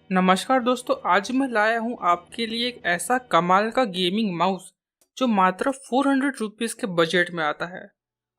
नमस्कार दोस्तों, आज मैं लाया हूँ आपके लिए एक ऐसा कमाल का गेमिंग माउस जो मात्र 400 रुपीज़ के बजट में आता है।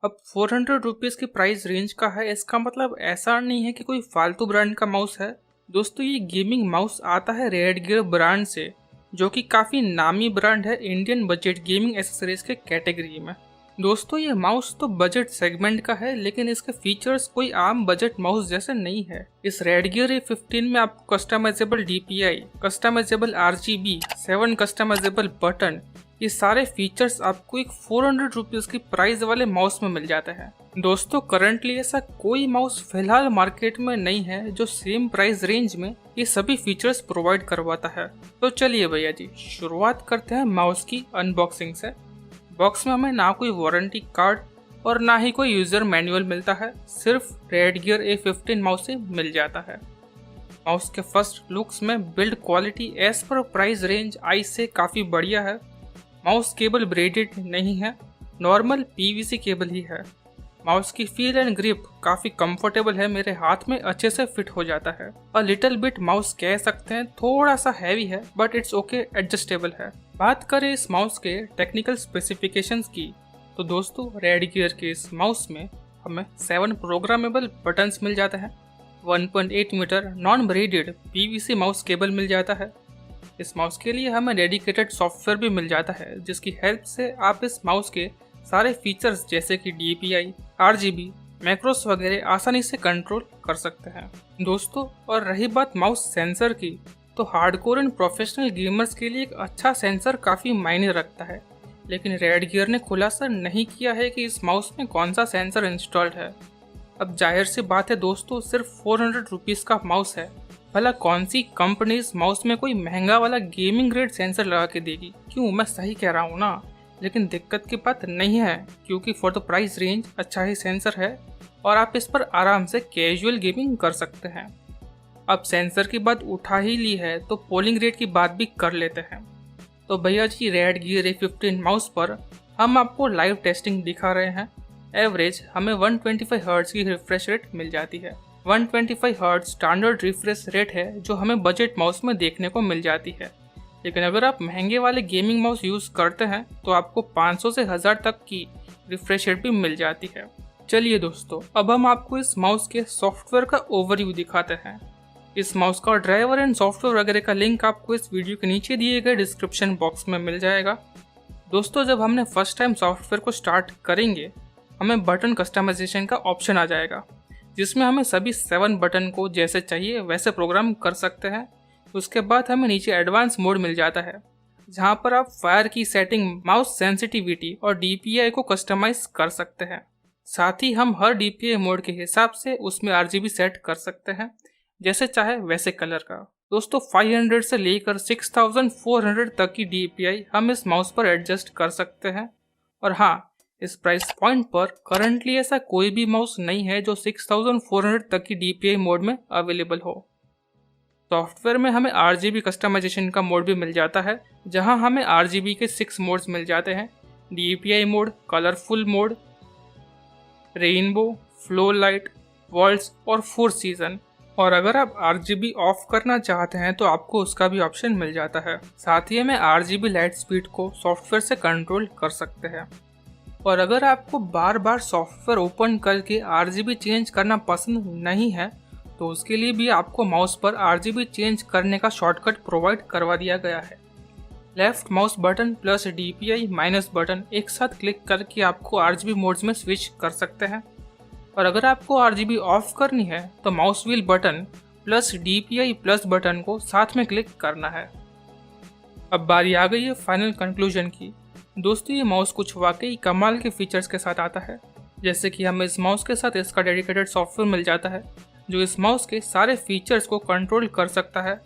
अब 400 रुपीज़ की प्राइस रेंज का है, इसका मतलब ऐसा नहीं है कि कोई फालतू ब्रांड का माउस है। दोस्तों, ये गेमिंग माउस आता है रेडगियर ब्रांड से, जो कि काफ़ी नामी ब्रांड है इंडियन बजट गेमिंग एसेसरीज के कैटेगरी में। दोस्तों, ये माउस तो बजट सेगमेंट का है, लेकिन इसके फीचर्स कोई आम बजट माउस जैसे नहीं है। इस रेडगियर A15 में आपको customizable DPI, customizable RGB, 7 customizable button, ये सारे फीचर्स आपको एक 400 रुपीज़ की प्राइस वाले माउस में मिल जाते हैं। दोस्तों, करंटली ऐसा कोई माउस फिलहाल मार्केट में नहीं है जो सेम प्राइस रेंज में ये सभी फीचर्स प्रोवाइड करवाता है। तो चलिए भैया जी, शुरुआत करते हैं माउस की अनबॉक्सिंग से। बॉक्स में हमें ना कोई वारंटी कार्ड और ना ही कोई यूज़र मैनुअल मिलता है, सिर्फ रेडगियर A15 माउस से मिल जाता है। माउस के फर्स्ट लुक्स में build quality as per price range आई से काफ़ी बढ़िया है। माउस केबल ब्रेडेड नहीं है, नॉर्मल PVC केबल ही है। माउस की फील एंड ग्रिप काफ़ी कंफर्टेबल है, मेरे हाथ में अच्छे से फिट हो जाता है। अ लिटिल बिट माउस कह सकते हैं, थोड़ा सा हैवी है बट इट्स ओके, एडजस्टेबल है। बात करें इस माउस के टेक्निकल स्पेसिफिकेशंस की, तो दोस्तों रेडगियर के इस माउस में हमें 7 प्रोग्रामेबल बटन्स मिल जाते हैं। 1.8 metre non braided PVC mouse cable मिल जाता है। इस माउस के लिए हमें डेडिकेटेड सॉफ्टवेयर भी मिल जाता है, जिसकी हेल्प से आप इस माउस के सारे फीचर्स जैसे कि DPI, RGB, मैक्रोस वगैरह आसानी से कंट्रोल कर सकते हैं। दोस्तों, और रही बात माउस सेंसर की, तो हार्डकोर एंड प्रोफेशनल गेमर्स के लिए एक अच्छा सेंसर काफ़ी मायने रखता है, लेकिन रेडगियर ने खुलासा नहीं किया है कि इस माउस में कौन सा सेंसर इंस्टॉल्ड है। अब जाहिर सी बात है दोस्तों, सिर्फ 400 रुपीज़ का माउस है, भला कौन सी कंपनी इस माउस में कोई महंगा वाला गेमिंग ग्रेड सेंसर लगा के देगी? क्यों, मैं सही कह रहा हूँ ना? लेकिन दिक्कत की बात नहीं है, क्योंकि फॉर द प्राइस रेंज अच्छा ही सेंसर है और आप इस पर आराम से कैजुअल गेमिंग कर सकते हैं। अब सेंसर की बात उठा ही ली है तो पोलिंग रेट की बात भी कर लेते हैं। तो भैया जी, रेडगियर A15 माउस पर हम आपको लाइव टेस्टिंग दिखा रहे हैं। एवरेज हमें 125 हर्ट्ज की रिफ्रेश रेट मिल जाती है। 125 हर्ट्ज स्टैंडर्ड रिफ्रेश रेट है जो हमें बजट माउस में देखने को मिल जाती है, लेकिन अगर आप महंगे वाले गेमिंग माउस यूज़ करते हैं तो आपको 500 से 1000 तक की रिफ्रेश रेट भी मिल जाती है। चलिए दोस्तों, अब हम आपको इस माउस के सॉफ्टवेयर का ओवरव्यू दिखाते हैं। इस माउस का ड्राइवर एंड सॉफ्टवेयर वगैरह का लिंक आपको इस वीडियो के नीचे दिए गए डिस्क्रिप्शन बॉक्स में मिल जाएगा। दोस्तों, जब हमने फर्स्ट टाइम सॉफ्टवेयर को स्टार्ट करेंगे, हमें बटन कस्टमाइजेशन का ऑप्शन आ जाएगा, जिसमें हमें सभी 7 बटन को जैसे चाहिए वैसे प्रोग्राम कर सकते हैं। उसके बाद हमें नीचे एडवांस मोड मिल जाता है, जहां पर आप फायर की सेटिंग, माउस सेंसिटिविटी और DPI को कस्टमाइज कर सकते हैं। साथ ही हम हर DPI मोड के हिसाब से उसमें RGB सेट कर सकते हैं, जैसे चाहे वैसे कलर का। दोस्तों, 500 से लेकर 6400 तक की DPI हम इस माउस पर एडजस्ट कर सकते हैं। और हाँ, इस प्राइस पॉइंट पर करंटली ऐसा कोई भी माउस नहीं है जो 6400 तक की DPI मोड में अवेलेबल हो। सॉफ्टवेयर में हमें RGB कस्टमाइजेशन का मोड भी मिल जाता है, जहां हमें RGB के 6 मोड्स मिल जाते हैं: DPI mode, colourful mode, rainbow, flow light, worlds और 4 सीजन। और अगर आप RGB ऑफ करना चाहते हैं तो आपको उसका भी ऑप्शन मिल जाता है। साथ ही हमें RGB लाइट स्पीड को सॉफ्टवेयर से कंट्रोल कर सकते हैं। और अगर आपको बार बार सॉफ्टवेयर ओपन करके RGB चेंज करना पसंद नहीं है, तो उसके लिए भी आपको माउस पर RGB चेंज करने का शॉर्टकट प्रोवाइड करवा दिया गया है। Left mouse button plus DPI minus button एक साथ क्लिक करके आपको RGB मोड्स में स्विच कर सकते हैं। और अगर आपको RGB ऑफ करनी है तो mouse wheel button plus DPI plus button को साथ में क्लिक करना है। अब बारी आ गई है फाइनल कंक्लूजन की। दोस्तों, ये माउस कुछ वाकई कमाल के फीचर्स के साथ आता है, जैसे कि हमें इस माउस के साथ इसका डेडिकेटेड सॉफ्टवेयर मिल जाता है जो इस माउस के सारे फीचर्स को कंट्रोल कर सकता है।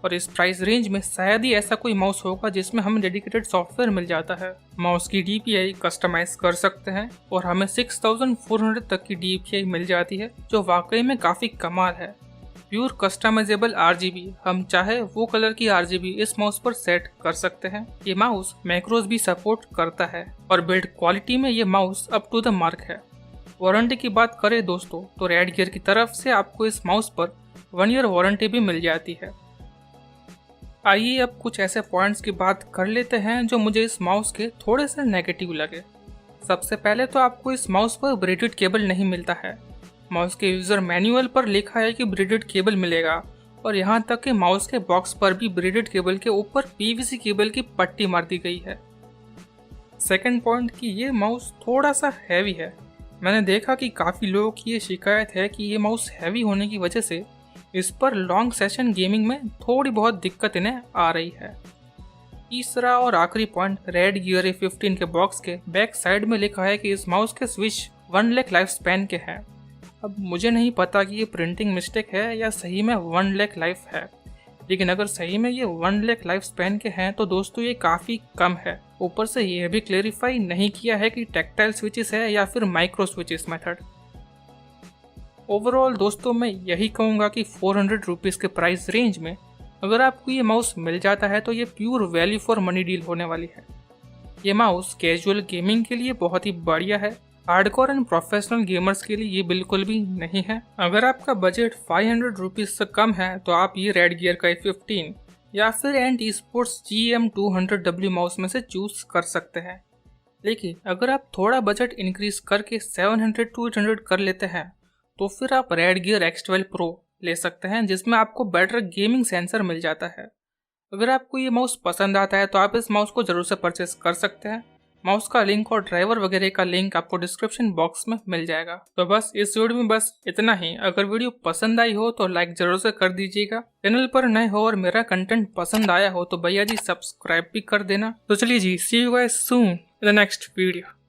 और इस प्राइस रेंज में शायद ही ऐसा कोई माउस होगा जिसमें हमें डेडिकेटेड सॉफ्टवेयर मिल जाता है। माउस की DPI कस्टमाइज कर सकते हैं और हमें 6400 तक की DPI मिल जाती है, जो वाकई में काफ़ी कमाल है। प्योर कस्टमाइजेबल RGB, हम चाहे वो कलर की RGB इस माउस पर सेट कर सकते हैं। ये माउस मैक्रोस भी सपोर्ट करता है और बिल्ड क्वालिटी में ये mouse up to the mark है। वारंटी की बात करें दोस्तों, तो रेडगियर की तरफ से आपको इस माउस पर 1 ईयर वारंटी भी मिल जाती है। आइए अब कुछ ऐसे पॉइंट्स की बात कर लेते हैं जो मुझे इस माउस के थोड़े से नेगेटिव लगे। सबसे पहले तो आपको इस माउस पर ब्रेडेड केबल नहीं मिलता है। माउस के यूज़र मैनुअल पर लिखा है कि ब्रेडेड केबल मिलेगा, और यहाँ तक कि माउस के बॉक्स पर भी ब्रेडेड केबल के ऊपर पीवीसी केबल की पट्टी मार दी गई है। सेकंड पॉइंट कि ये माउस थोड़ा सा हैवी है। मैंने देखा कि काफ़ी लोगों की ये शिकायत है कि ये माउस हैवी होने की वजह से इस पर लॉन्ग सेशन गेमिंग में थोड़ी बहुत दिक्कत इन्हें आ रही है। तीसरा और आखिरी पॉइंट, रेड गियर A15 के बॉक्स के बैक साइड में लिखा है कि इस माउस के स्विच 1 लाख लाइफ स्पैन के हैं। अब मुझे नहीं पता कि ये प्रिंटिंग मिस्टेक है या सही में 1 लाख लाइफ है, लेकिन अगर सही में ये 1 लाख लाइफ स्पैन के हैं तो दोस्तों ये काफ़ी कम है। ऊपर से यह भी क्लेरिफाई नहीं किया है कि टैक्टाइल स्विचेस है या फिर माइक्रो स्विचेस मेथड। ओवरऑल दोस्तों मैं यही कहूँगा कि 400 रुपीज़ के प्राइस रेंज में अगर आपको ये माउस मिल जाता है तो ये pure value for money deal होने वाली है। ये माउस कैजुअल गेमिंग के लिए बहुत ही बढ़िया है, हार्डकोर एंड प्रोफेशनल गेमर्स के लिए ये बिल्कुल भी नहीं है। अगर आपका बजट 500 रुपीज़ से कम है तो आप ये रेड गियर का A15 या फिर एंड स्पोर्ट्स GM200W माउस में से चूज कर सकते हैं। लेकिन अगर आप थोड़ा बजट इंक्रीज करके 700 to 800 कर लेते हैं तो फिर आप रेड गियर X12 Pro ले सकते हैं, जिसमें आपको बेटर गेमिंग सेंसर मिल जाता है। अगर आपको ये माउस पसंद आता है तो आप इस माउस को जरूर से परचेस कर सकते हैं। माउस का लिंक और ड्राइवर वगैरह का लिंक आपको डिस्क्रिप्शन बॉक्स में मिल जाएगा। तो बस इस वीडियो में बस इतना ही। अगर वीडियो पसंद आई हो तो लाइक जरूर से कर दीजिएगा। चैनल पर नए हो और मेरा कंटेंट पसंद आया हो तो भैया जी सब्सक्राइब भी कर देना। तो चलिए जी, see you guys soon in the next video.